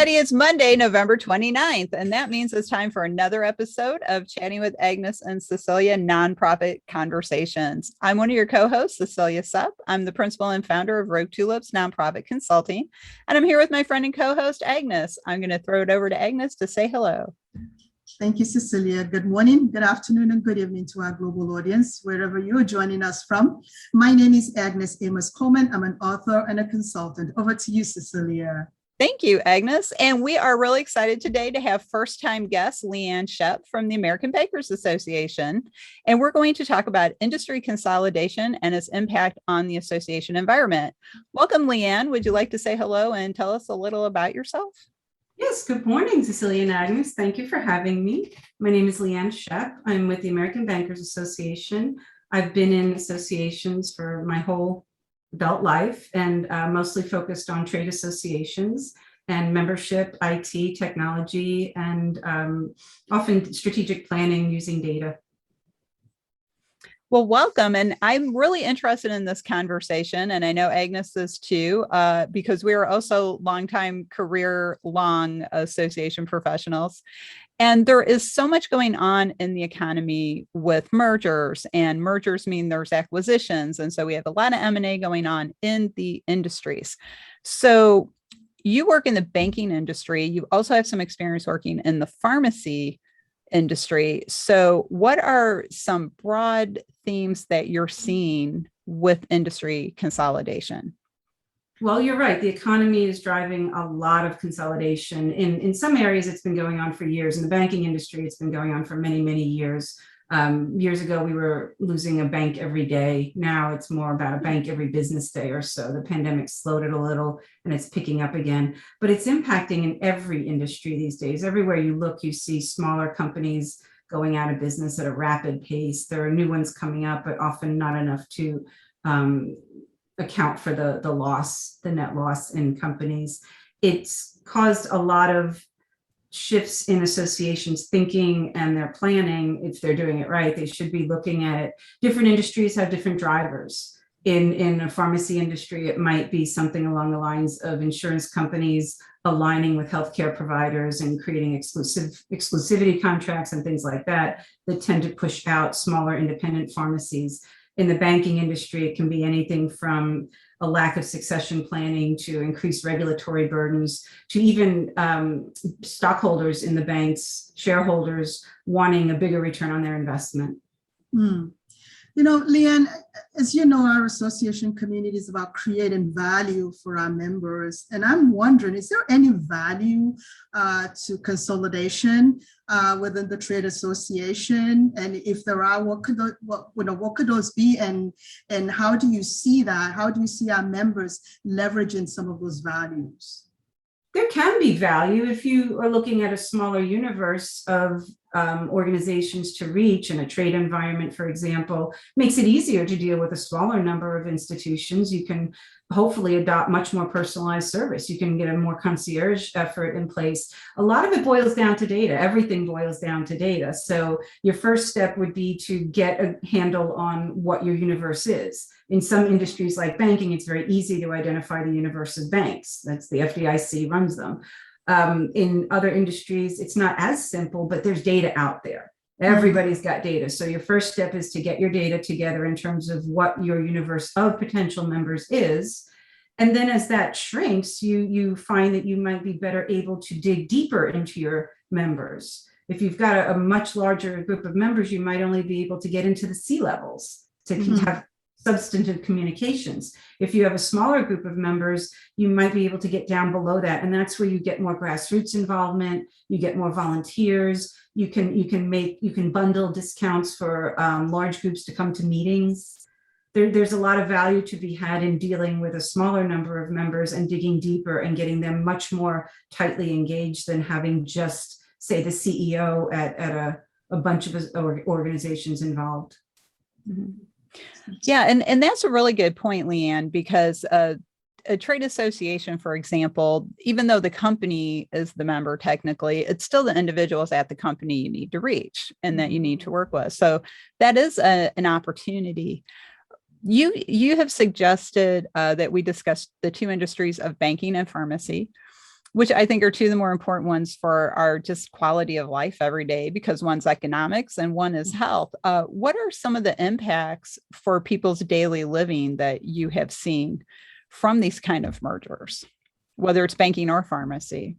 everybody. It's Monday, November 29th, and that means it's time for another episode of Chatting with Agnes and Cecilia Nonprofit Conversations. I'm one of your co-hosts, Cecilia Shepp. I'm the principal and founder of Rogue Tulips Nonprofit Consulting, and I'm here with my friend and co-host, Agnes. I'm going to throw it over to Agnes to say hello. Thank you, Cecilia. Good morning, good afternoon, and good evening to our global audience, wherever you're joining us from. My name is Agnes Amos Coleman. I'm an author and a consultant. Over to you, Cecilia. Thank you, Agnes. And we are really excited today to have first-time guest Leann Shepp from the American Bankers Association. And we're going to talk about industry consolidation and its impact on the association environment. Welcome, Leann. Would you like to say hello and tell us a little about yourself? Yes, good morning, Cecilia and Agnes. Thank you for having me. My name is Leann Shepp. I'm with the American Bankers Association. I've been in associations for my whole adult life and mostly focused on trade associations and membership, IT, technology, and often strategic planning using data. Well, welcome. And I'm really interested in this conversation. And I know Agnes is too, because we are also longtime career-long association professionals. And there is so much going on in the economy with mergers, and mergers mean there's acquisitions. And so we have a lot of M&A going on in the industries. So you work in the banking industry. You also have some experience working in the pharmacy industry. So what are some broad themes that you're seeing with industry consolidation? Well, you're right. The economy is driving a lot of consolidation. In some areas, it's been going on for years. In the banking industry, it's been going on for many, many years. Years ago, we were losing a bank every day. Now it's more about a bank every business day or so. The pandemic slowed it a little and it's picking up again. But it's impacting in every industry these days. Everywhere you look, you see smaller companies going out of business at a rapid pace. There are new ones coming up, but often not enough to account for the net loss in companies. It's caused a lot of shifts in associations thinking and their planning. If they're doing it right, they should be looking at it. Different industries have different drivers. In a pharmacy industry, it might be something along the lines of insurance companies aligning with healthcare providers and creating exclusivity contracts and things like that tend to push out smaller independent pharmacies. In the banking industry, it can be anything from a lack of succession planning to increased regulatory burdens to even stockholders in the banks, shareholders wanting a bigger return on their investment. You know, Leann, as you know, our association community is about creating value for our members. And I'm wondering, is there any value to consolidation within the trade association? And if there are, what could those be? And how do you see that? How do you see our members leveraging some of those values? There can be value if you are looking at a smaller universe of organizations to reach, and a trade environment, for example, makes it easier to deal with a smaller number of institutions. You can hopefully adopt much more personalized service. You can get a more concierge effort in place. A lot of it boils down to data. Everything boils down to data. So your first step would be to get a handle on what your universe is. In some industries like banking, it's very easy to identify the universe of banks. That's the FDIC runs them. In other industries, it's not as simple, but there's data out there. Everybody's got data. So your first step is to get your data together in terms of what your universe of potential members is. And then as that shrinks, you find that you might be better able to dig deeper into your members. If you've got a much larger group of members, you might only be able to get into the C levels to have substantive communications. If you have a smaller group of members, you might be able to get down below that. And that's where you get more grassroots involvement, you get more volunteers, you can bundle discounts for large groups to come to meetings. There's a lot of value to be had in dealing with a smaller number of members and digging deeper and getting them much more tightly engaged than having just, say, the CEO at a bunch of organizations involved. Yeah, and that's a really good point, Leann, because a trade association, for example, even though the company is the member technically, it's still the individuals at the company you need to reach and that you need to work with. So that is an opportunity. You have suggested that we discuss the two industries of banking and pharmacy. which I think are two of the more important ones for our just quality of life every day, because one's economics and one is health. What are some of the impacts for people's daily living that you have seen from these kind of mergers, whether it's banking or pharmacy?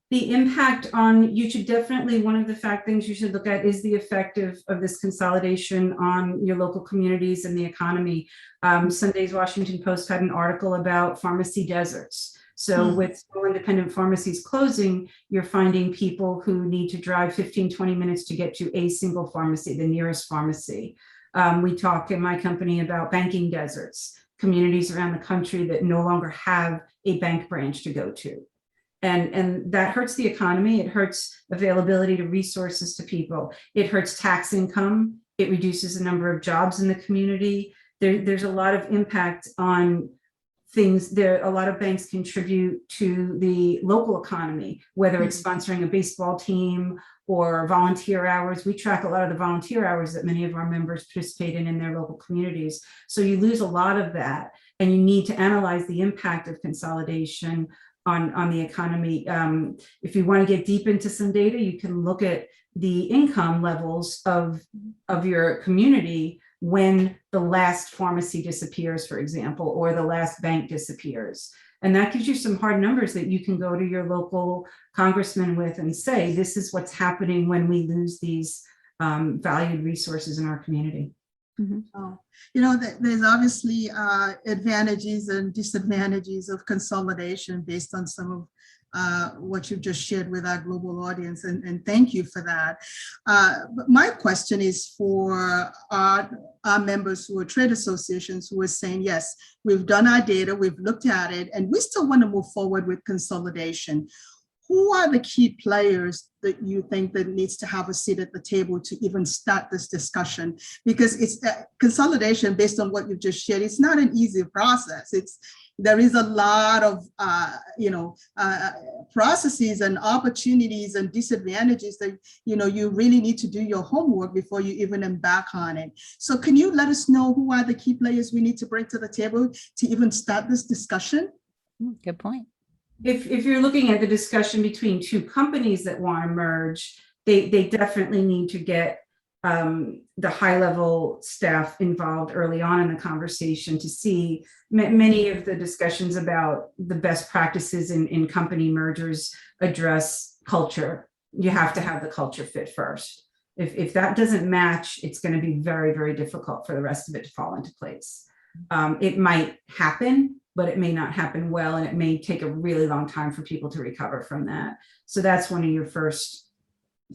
The impact on, you should definitely, one of the things you should look at is the effect of this consolidation on your local communities and the economy. Sunday's Washington Post had an article about pharmacy deserts. So with small independent pharmacies closing, you're finding people who need to drive 15, 20 minutes to get to a single pharmacy, the nearest pharmacy. We talk in my company about banking deserts, communities around the country that no longer have a bank branch to go to. And that hurts the economy. It hurts availability to resources to people. It hurts tax income. It reduces the number of jobs in the community. There's a lot of impact on things. A lot of banks contribute to the local economy, whether it's sponsoring a baseball team or volunteer hours. We track a lot of the volunteer hours that many of our members participate in their local communities. So you lose a lot of that, and you need to analyze the impact of consolidation on the economy. If you want to get deep into some data, you can look at the income levels of your community when the last pharmacy disappears, for example, or the last bank disappears. And that gives you some hard numbers that you can go to your local congressman with and say, this is what's happening when we lose these valued resources in our community. Oh, there's obviously advantages and disadvantages of consolidation based on some of what you've just shared with our global audience, and thank you for that. But my question is for our members who are trade associations who are saying, yes, we've done our data, we've looked at it, and we still want to move forward with consolidation. Who are the key players that you think that needs to have a seat at the table to even start this discussion? Because it's consolidation, based on what you've just shared, it's not an easy process. There is a lot of processes and opportunities and disadvantages that you really need to do your homework before you even embark on it. So can you let us know who are the key players we need to bring to the table to even start this discussion? Good point. If you're looking at the discussion between two companies that want to merge, they definitely need to get the high level staff involved early on in the conversation to see. Many of the discussions about the best practices in company mergers address culture. You have to have the culture fit first. If that doesn't match, it's going to be very, very difficult for the rest of it to fall into place. It might happen, but it may not happen well, and it may take a really long time for people to recover from that. So that's one of your first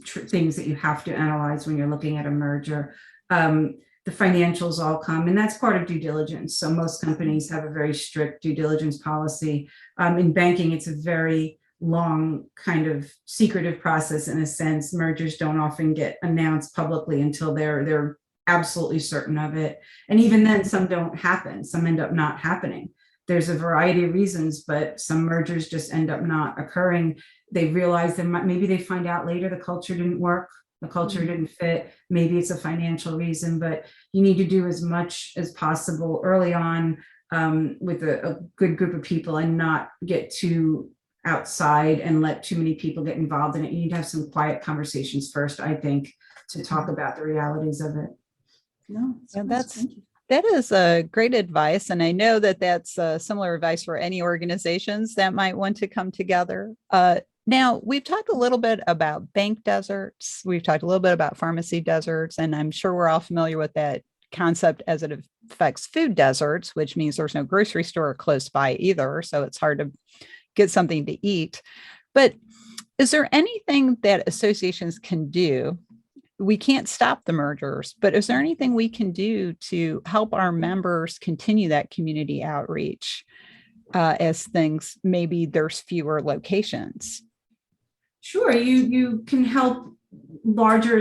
things that you have to analyze when you're looking at a merger. The financials all come, and that's part of due diligence. So most companies have a very strict due diligence policy. In banking, it's a very long kind of secretive process in a sense. Mergers don't often get announced publicly until they're absolutely certain of it. And even then, some don't happen. Some end up not happening. There's a variety of reasons, but some mergers just end up not occurring. They realize that maybe they find out later the culture didn't work, the culture didn't fit. Maybe it's a financial reason, but you need to do as much as possible early on with a good group of people and not get too outside and let too many people get involved in it. You need to have some quiet conversations first, I think, to talk about the realities of it. No, that is a great advice. And I know that that's similar advice for any organizations that might want to come together. Now, we've talked a little bit about bank deserts. We've talked a little bit about pharmacy deserts, and I'm sure we're all familiar with that concept as it affects food deserts, which means there's no grocery store close by either. So it's hard to get something to eat. But is there anything that associations can do? We can't stop the mergers, but is there anything we can do to help our members continue that community outreach as things, maybe there's fewer locations? Sure, you can help larger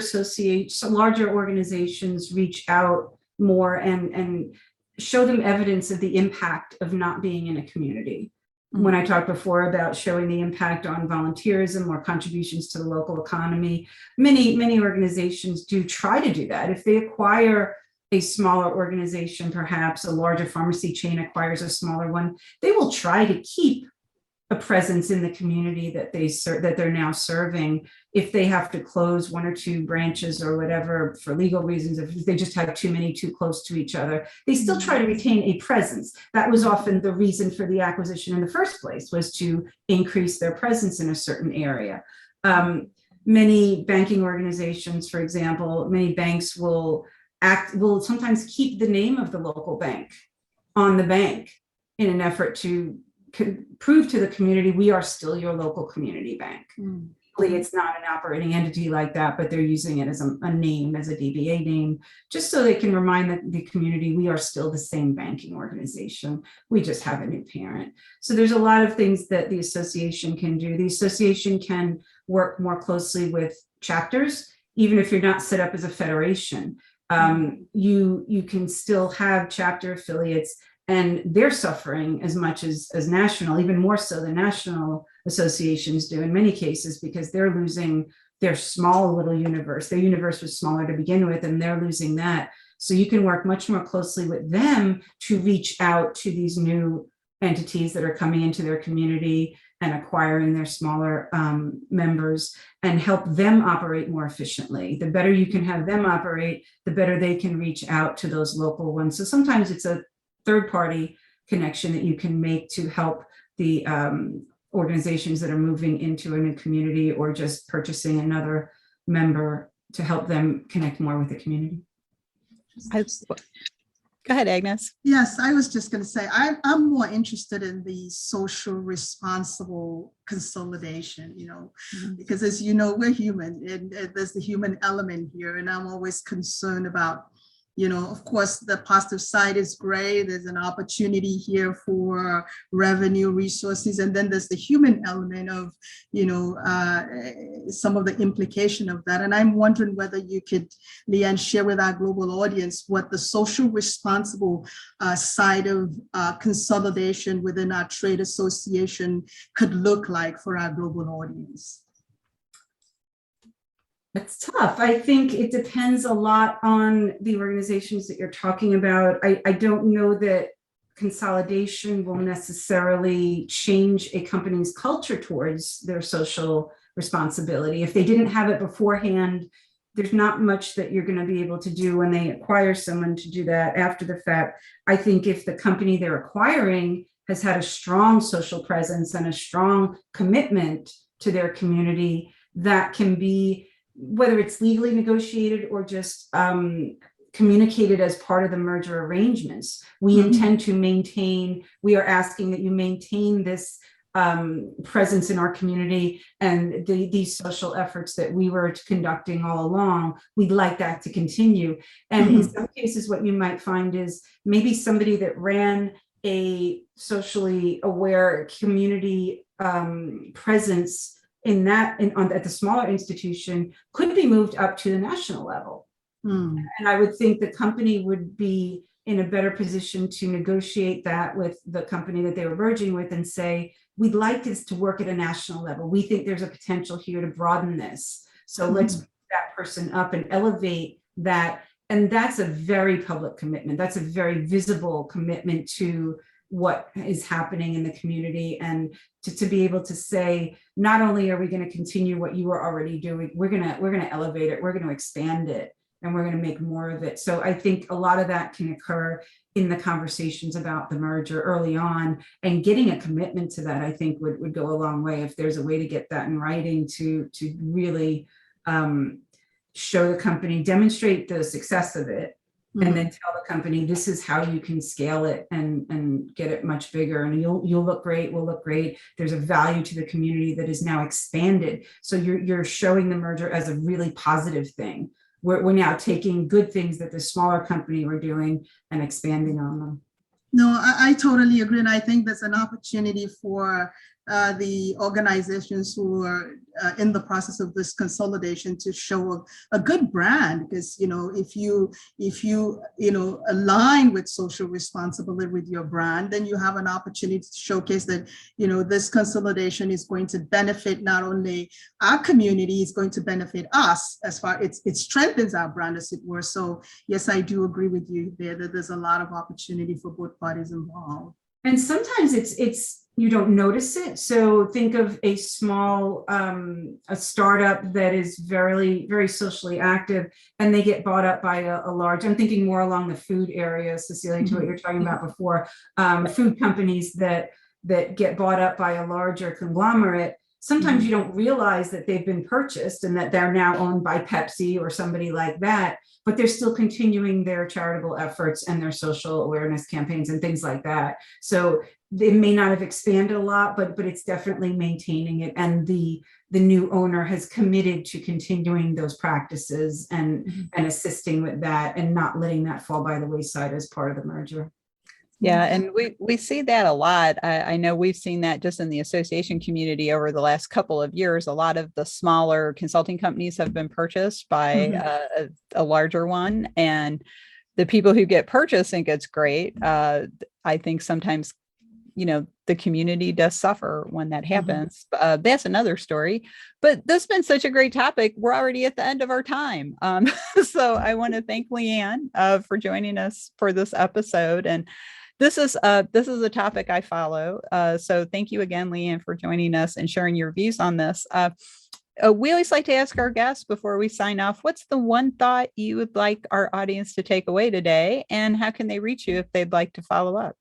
organizations reach out more and show them evidence of the impact of not being in a community. When I talked before about showing the impact on volunteerism or contributions to the local economy, many organizations do try to do that. If they acquire a smaller organization, perhaps a larger pharmacy chain acquires a smaller one, they will try to keep a presence in the community that they're now serving. If they have to close 1 or 2 branches or whatever for legal reasons, if they just have too many too close to each other, they still try to retain a presence. That was often the reason for the acquisition in the first place, was to increase their presence in a certain area. Many banking organizations, for example, many banks will sometimes keep the name of the local bank on the bank in an effort to prove to the community, we are still your local community bank. It's not an operating entity like that, but they're using it as a name, as a DBA name, just so they can remind the community, we are still the same banking organization. We just have a new parent. So there's a lot of things that the association can do. The association can work more closely with chapters, even if you're not set up as a federation. You can still have chapter affiliates, and they're suffering as much as national, even more so than national associations do in many cases, because they're losing their small little universe. Their universe was smaller to begin with, and they're losing that. So you can work much more closely with them to reach out to these new entities that are coming into their community and acquiring their smaller members, and help them operate more efficiently. The better you can have them operate, the better they can reach out to those local ones. So sometimes it's a third-party connection that you can make to help the organizations that are moving into a new community, or just purchasing another member to help them connect more with the community. Go ahead, Agnes. Yes, I was just going to say, I'm more interested in the social responsible consolidation, because as you know, we're human, and there's the human element here. And I'm always concerned about, of course, the positive side is great. There's an opportunity here for revenue resources. And then there's the human element of, some of the implication of that. And I'm wondering whether you could, Leann, share with our global audience what the social responsible side of consolidation within our trade association could look like for our global audience. It's tough. I think it depends a lot on the organizations that you're talking about. I don't know that consolidation will necessarily change a company's culture towards their social responsibility. If they didn't have it beforehand, there's not much that you're going to be able to do when they acquire someone to do that after the fact. I think if the company they're acquiring has had a strong social presence and a strong commitment to their community, that can be, whether it's legally negotiated or just communicated as part of the merger arrangements. We intend to maintain, we are asking that you maintain this presence in our community, and these social efforts that we were conducting all along, we'd like that to continue. And in some cases, what you might find is maybe somebody that ran a socially aware community presence at the smaller institution could be moved up to the national level. And I would think the company would be in a better position to negotiate that with the company that they were merging with and say, we'd like this to work at a national level. We think there's a potential here to broaden this. So let's put that person up and elevate that. And that's a very public commitment. That's a very visible commitment to what is happening in the community, and to be able to say, not only are we going to continue what you were already doing, we're going to elevate it, we're going to expand it, and we're going to make more of it. So I think a lot of that can occur in the conversations about the merger early on, and getting a commitment to that, I think would go a long way. If there's a way to get that in writing to really show the company, demonstrate the success of it, and then tell the company, this is how you can scale it and get it much bigger, and you'll look great, we'll look great. There's a value to the community that is now expanded. So you're showing the merger as a really positive thing. We're now taking good things that the smaller company were doing and expanding on them. No, I totally agree. And I think there's an opportunity for the organizations who are in the process of this consolidation to show a good brand, because if you align with social responsibility with your brand, then you have an opportunity to showcase that this consolidation is going to benefit not only our community, it's going to benefit us as far it strengthens our brand, as it were. So yes, I do agree with you there that there's a lot of opportunity for both parties involved. And sometimes it's you don't notice it. So think of a small, a startup that is very socially active, and they get bought up by a large, I'm thinking more along the food area, Cecilia, to what you're talking about before, food companies that get bought up by a larger conglomerate. Sometimes you don't realize that they've been purchased and that they're now owned by Pepsi or somebody like that, but they're still continuing their charitable efforts and their social awareness campaigns and things like that. So they may not have expanded a lot, but it's definitely maintaining it. And the new owner has committed to continuing those practices and assisting with that and not letting that fall by the wayside as part of the merger. Yeah, and we see that a lot. I know we've seen that just in the association community over the last couple of years. A lot of the smaller consulting companies have been purchased by a larger one, and the people who get purchased think it's great. I think sometimes, the community does suffer when that happens. That's another story. But this has been such a great topic. We're already at the end of our time. So I want to thank Leann for joining us for this episode. And this is a topic I follow. So thank you again, Leann, for joining us and sharing your views on this. We always like to ask our guests before we sign off, what's the one thought you would like our audience to take away today? And how can they reach you if they'd like to follow up?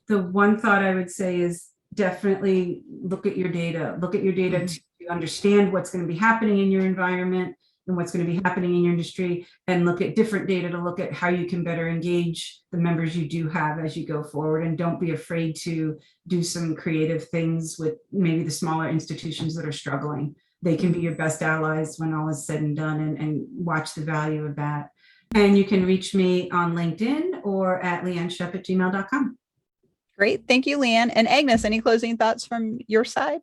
The one thought I would say is definitely look at your data. Look at your data to understand what's going to be happening in your environment and what's going to be happening in your industry, and look at different data to look at how you can better engage the members you do have as you go forward. And don't be afraid to do some creative things with maybe the smaller institutions that are struggling. They can be your best allies when all is said and done, and watch the value of that. And you can reach me on LinkedIn or at leannshepp@gmail.com. Great. Thank you, Leann. And Agnes, any closing thoughts from your side?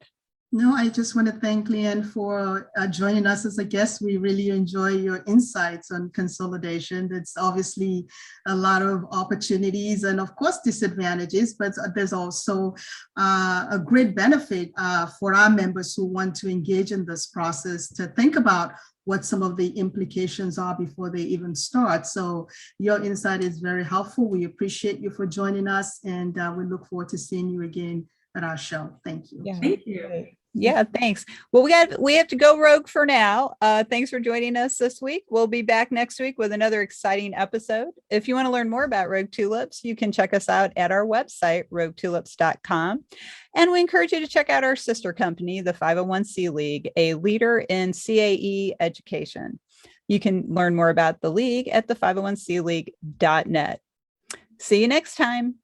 No, I just want to thank Leann for joining us as a guest. We really enjoy your insights on consolidation. It's obviously a lot of opportunities and of course disadvantages, but there's also a great benefit for our members who want to engage in this process to think about what some of the implications are before they even start. So your insight is very helpful. We appreciate you for joining us, and we look forward to seeing you again at our show. Thank you. Yeah. Thank you. Yeah, thanks. Well, we have to go rogue for now. Thanks for joining us this week. We'll be back next week with another exciting episode. If you want to learn more about Rogue Tulips, you can check us out at our website, roguetulips.com. And we encourage you to check out our sister company, the 501c League, a leader in CAE education. You can learn more about the league at the 501cleague.net. See you next time.